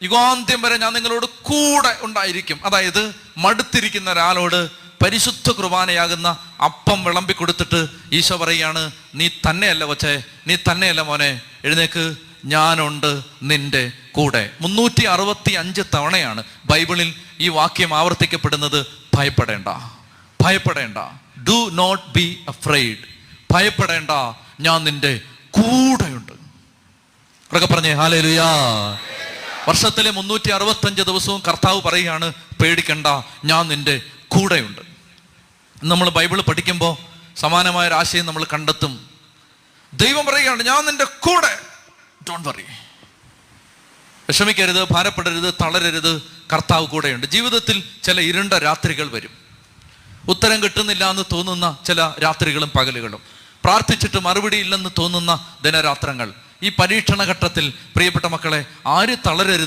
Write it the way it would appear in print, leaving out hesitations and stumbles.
യുഗാന്ത്യം വരെ ഞാൻ നിങ്ങളോട് കൂടെ ഉണ്ടായിരിക്കും. അതായത് മടുത്തിരിക്കുന്ന ഒരാളോട് പരിശുദ്ധ കുർബാനയാകുന്ന അപ്പം വിളമ്പി കൊടുത്തിട്ട് ഈശോ പറയുകയാണ്, നീ തന്നെയല്ല കൊച്ചേ, നീ തന്നെയല്ല മോനെ, എഴുന്നേക്ക്, ഞാനുണ്ട് നിന്റെ കൂടെ. 365 തവണയാണ് ബൈബിളിൽ ഈ വാക്യം ആവർത്തിക്കപ്പെടുന്നത്. ഭയപ്പെടേണ്ട, ഭയപ്പെടേണ്ട, ഡു നോട്ട് ബി അഫ്രെയ്ഡ്. ഭയപ്പെടേണ്ട, ഞാൻ നിന്റെ കൂടെയുണ്ട്. ഉറക്കെ പറഞ്ഞേ ഹല്ലേലൂയാ. വർഷത്തിലെ 365 ദിവസവും കർത്താവ് പറയുകയാണ്, പേടിക്കണ്ട, ഞാൻ നിന്റെ കൂടെയുണ്ട്. നമ്മൾ ബൈബിൾ പഠിക്കുമ്പോൾ സമാനമായ ഒരു ആശയം നമ്മൾ കണ്ടെത്തും. ദൈവം പറയുകയാണ്, ഞാൻ നിന്റെ കൂടെ, ഡോണ്ട് വറി. വിഷമിക്കരുത്, ഭാരപ്പെടരുത്, തളരരുത്, കർത്താവ് കൂടെയുണ്ട്. ജീവിതത്തിൽ ചില ഇരുണ്ട രാത്രികൾ വരും. ഉത്തരം കിട്ടുന്നില്ല എന്ന് തോന്നുന്ന ചില രാത്രികളും പകലുകളും, പ്രാർത്ഥിച്ചിട്ട് മറുപടി ഇല്ലെന്ന് തോന്നുന്ന ദിനരാത്രങ്ങൾ. ഈ പരീക്ഷണ ഘട്ടത്തിൽ പ്രിയപ്പെട്ട മക്കളെ, ആര് തളരരുത്.